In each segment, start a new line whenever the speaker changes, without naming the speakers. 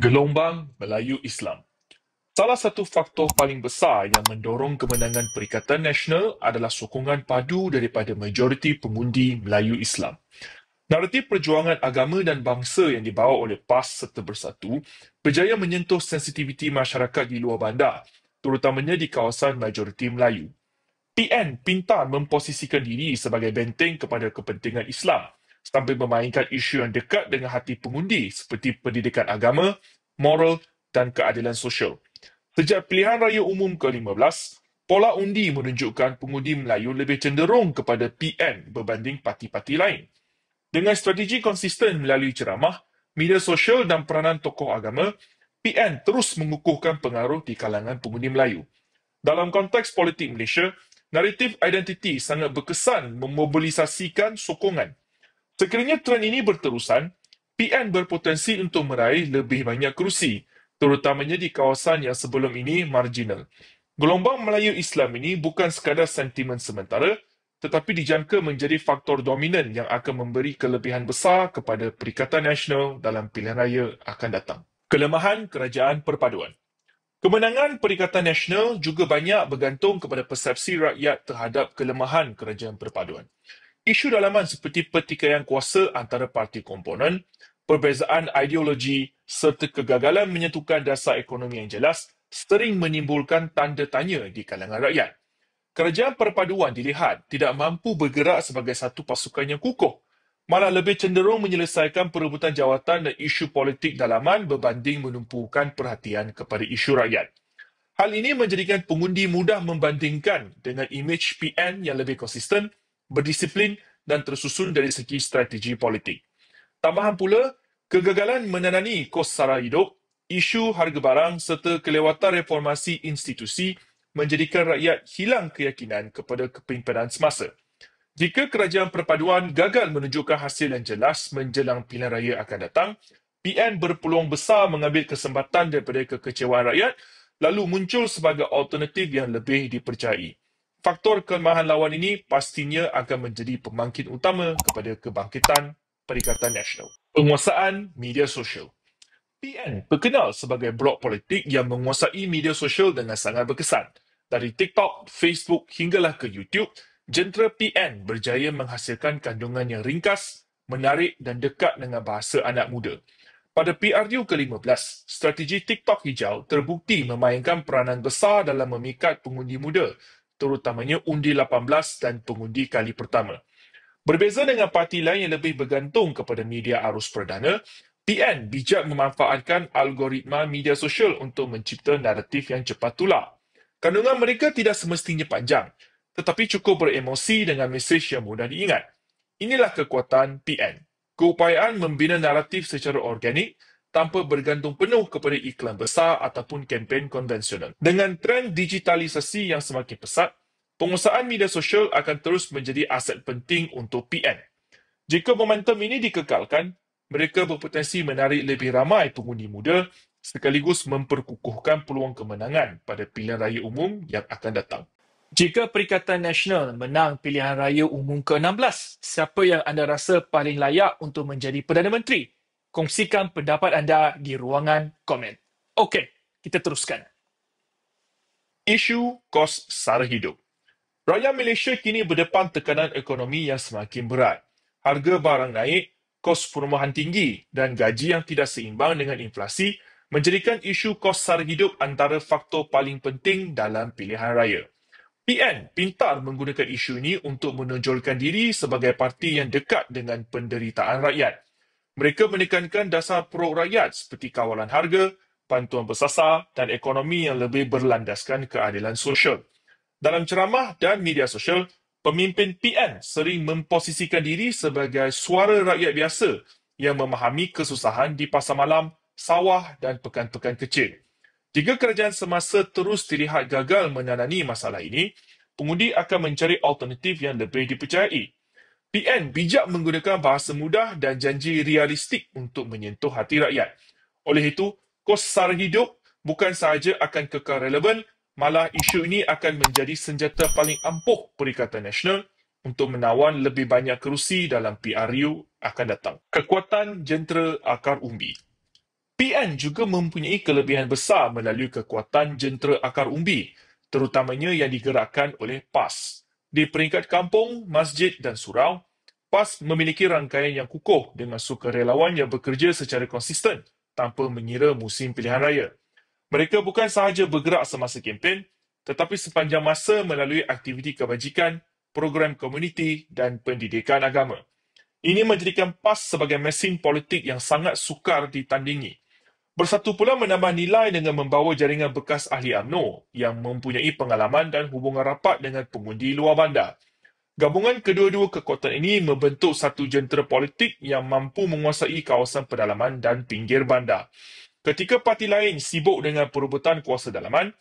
Gelombang Melayu Islam. Salah satu faktor paling besar yang mendorong kemenangan Perikatan Nasional adalah sokongan padu daripada majoriti pengundi Melayu Islam. Naratif perjuangan agama dan bangsa yang dibawa oleh PAS serta Bersatu berjaya menyentuh sensitiviti masyarakat di luar bandar, terutamanya di kawasan majoriti Melayu. PN pintar memposisikan diri sebagai benteng kepada kepentingan Islam sambil memainkan isu yang dekat dengan hati pengundi seperti pendidikan agama, moral dan keadilan sosial. Sejak pilihan raya umum ke-15, pola undi menunjukkan pengundi Melayu lebih cenderung kepada PN berbanding parti-parti lain. Dengan strategi konsisten melalui ceramah, media sosial dan peranan tokoh agama, PN terus mengukuhkan pengaruh di kalangan pengundi Melayu. Dalam konteks politik Malaysia, naratif identiti sangat berkesan memobilisasikan sokongan. Sekiranya trend ini berterusan, PN berpotensi untuk meraih lebih banyak kerusi, terutamanya di kawasan yang sebelum ini marginal. Gelombang Melayu Islam ini bukan sekadar sentimen sementara, tetapi dijangka menjadi faktor dominan yang akan memberi kelebihan besar kepada Perikatan Nasional dalam pilihan raya akan datang. Kelemahan Kerajaan Perpaduan. Kemenangan Perikatan Nasional juga banyak bergantung kepada persepsi rakyat terhadap kelemahan Kerajaan Perpaduan. Isu dalaman seperti pertikaian kuasa antara parti komponen, perbezaan ideologi serta kegagalan menyentuhkan dasar ekonomi yang jelas sering menimbulkan tanda tanya di kalangan rakyat. Kerajaan perpaduan dilihat tidak mampu bergerak sebagai satu pasukan yang kukuh, malah lebih cenderung menyelesaikan perebutan jawatan dan isu politik dalaman berbanding menumpukan perhatian kepada isu rakyat. Hal ini menjadikan pengundi mudah membandingkan dengan imej PN yang lebih konsisten, berdisiplin dan tersusun dari segi strategi politik. Tambahan pula, kegagalan menanani kos sara hidup, isu harga barang serta kelewatan reformasi institusi menjadikan rakyat hilang keyakinan kepada kepimpinan semasa. Jika kerajaan perpaduan gagal menunjukkan hasil yang jelas menjelang pilihan raya akan datang, PN berpeluang besar mengambil kesempatan daripada kekecewaan rakyat lalu muncul sebagai alternatif yang lebih dipercayai. Faktor kelemahan lawan ini pastinya akan menjadi pembangkit utama kepada kebangkitan Perikatan Nasional. Penguasaan media sosial. PN berkenal sebagai blok politik yang menguasai media sosial dengan sangat berkesan. Dari TikTok, Facebook hinggalah ke YouTube, jentera PN berjaya menghasilkan kandungan yang ringkas, menarik dan dekat dengan bahasa anak muda. Pada PRU ke-15, strategi TikTok hijau terbukti memainkan peranan besar dalam memikat pengundi muda, terutamanya undi 18 dan pengundi kali pertama. Berbeza dengan parti lain yang lebih bergantung kepada media arus perdana, PN bijak memanfaatkan algoritma media sosial untuk mencipta naratif yang cepat tular. Kandungan mereka tidak semestinya panjang, tetapi cukup beremosi dengan mesej yang mudah diingat. Inilah kekuatan PN. Keupayaan membina naratif secara organik tanpa bergantung penuh kepada iklan besar ataupun kempen konvensional. Dengan trend digitalisasi yang semakin pesat, penguasaan media sosial akan terus menjadi aset penting untuk PN. Jika momentum ini dikekalkan, mereka berpotensi menarik lebih ramai pengundi muda sekaligus memperkukuhkan peluang kemenangan pada pilihan raya umum yang akan datang. Jika Perikatan Nasional menang pilihan raya umum ke-16, siapa yang anda rasa paling layak untuk menjadi Perdana Menteri? Kongsikan pendapat anda di ruangan komen. Okey, kita teruskan. Isu kos sara hidup. Rakyat Malaysia kini berdepan tekanan ekonomi yang semakin berat. Harga barang naik, kos perumahan tinggi dan gaji yang tidak seimbang dengan inflasi menjadikan isu kos sara hidup antara faktor paling penting dalam pilihan raya. PN pintar menggunakan isu ini untuk menonjolkan diri sebagai parti yang dekat dengan penderitaan rakyat. Mereka menekankan dasar pro-rakyat seperti kawalan harga, bantuan bersasar dan ekonomi yang lebih berlandaskan keadilan sosial. Dalam ceramah dan media sosial, pemimpin PN sering memposisikan diri sebagai suara rakyat biasa yang memahami kesusahan di pasar malam, sawah dan pekan-pekan kecil. Jika kerajaan semasa terus dilihat gagal menangani masalah ini, pengundi akan mencari alternatif yang lebih dipercayai. PN bijak menggunakan bahasa mudah dan janji realistik untuk menyentuh hati rakyat. Oleh itu, kos sara hidup bukan sahaja akan kekal relevan, malah isu ini akan menjadi senjata paling ampuh Perikatan Nasional untuk menawan lebih banyak kerusi dalam PRU akan datang. Kekuatan jentera akar umbi. PN juga mempunyai kelebihan besar melalui kekuatan jentera akar umbi, terutamanya yang digerakkan oleh PAS. Di peringkat kampung, masjid dan surau, PAS memiliki rangkaian yang kukuh dengan sukarelawan yang bekerja secara konsisten tanpa mengira musim pilihan raya. Mereka bukan sahaja bergerak semasa kempen, tetapi sepanjang masa melalui aktiviti kebajikan, program komuniti dan pendidikan agama. Ini menjadikan PAS sebagai mesin politik yang sangat sukar ditandingi. Bersatu pula menambah nilai dengan membawa jaringan bekas ahli UMNO yang mempunyai pengalaman dan hubungan rapat dengan pengundi luar bandar. Gabungan kedua-dua kekuatan ini membentuk satu jentera politik yang mampu menguasai kawasan pedalaman dan pinggir bandar. Ketika parti lain sibuk dengan perebutan kuasa dalaman,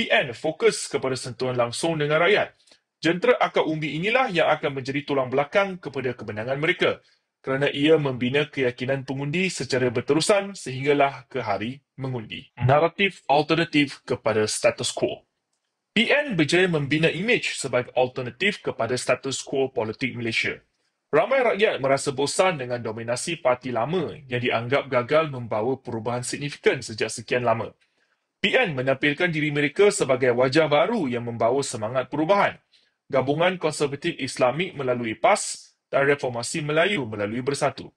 PN fokus kepada sentuhan langsung dengan rakyat. Jentera akar umbi inilah yang akan menjadi tulang belakang kepada kemenangan mereka kerana ia membina keyakinan pengundi secara berterusan sehinggalah ke hari mengundi. Naratif alternatif kepada status quo. PN berjaya membina imej sebagai alternatif kepada status quo politik Malaysia. Ramai rakyat merasa bosan dengan dominasi parti lama yang dianggap gagal membawa perubahan signifikan sejak sekian lama. PN menampilkan diri mereka sebagai wajah baru yang membawa semangat perubahan. Gabungan konservatif Islamik melalui PAS dan reformasi Melayu melalui Bersatu.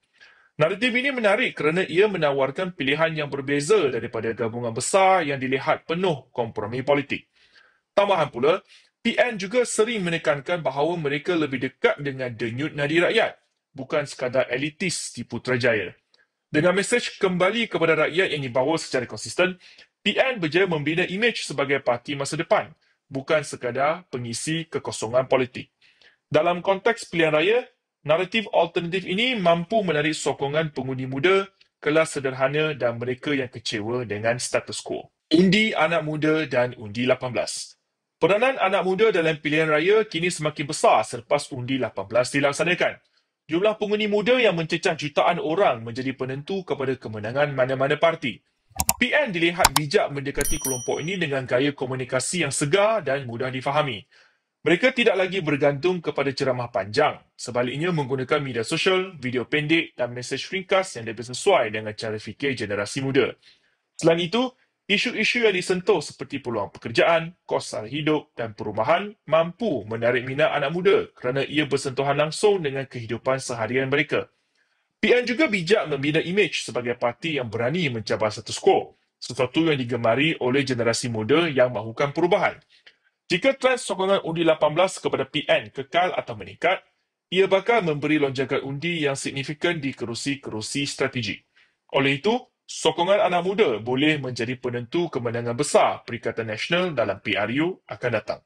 Naratif ini menarik kerana ia menawarkan pilihan yang berbeza daripada gabungan besar yang dilihat penuh kompromi politik. Tambahan pula, PN juga sering menekankan bahawa mereka lebih dekat dengan denyut nadi rakyat, bukan sekadar elitis di Putrajaya. Dengan mesej kembali kepada rakyat yang dibawa secara konsisten, PN berjaya membina imej sebagai parti masa depan, bukan sekadar pengisi kekosongan politik. Dalam konteks pilihan raya, naratif alternatif ini mampu menarik sokongan pengundi muda, kelas sederhana dan mereka yang kecewa dengan status quo. Undi anak muda dan undi 18. Peranan anak muda dalam pilihan raya kini semakin besar selepas undi 18 dilaksanakan. Jumlah pengundi muda yang mencecah jutaan orang menjadi penentu kepada kemenangan mana-mana parti. PN dilihat bijak mendekati kelompok ini dengan gaya komunikasi yang segar dan mudah difahami. Mereka tidak lagi bergantung kepada ceramah panjang, sebaliknya menggunakan media sosial, video pendek dan mesej ringkas yang lebih sesuai dengan cara fikir generasi muda. Selain itu, isu-isu yang disentuh seperti peluang pekerjaan, kos sara hidup dan perumahan mampu menarik minat anak muda kerana ia bersentuhan langsung dengan kehidupan seharian mereka. PN juga bijak membina imej sebagai parti yang berani mencabar status quo, sesuatu yang digemari oleh generasi muda yang mahukan perubahan. Jika trend sokongan undi 18 kepada PN kekal atau meningkat, ia bakal memberi lonjakan undi yang signifikan di kerusi-kerusi strategik. Oleh itu, sokongan anak muda boleh menjadi penentu kemenangan besar Perikatan Nasional dalam PRU akan datang.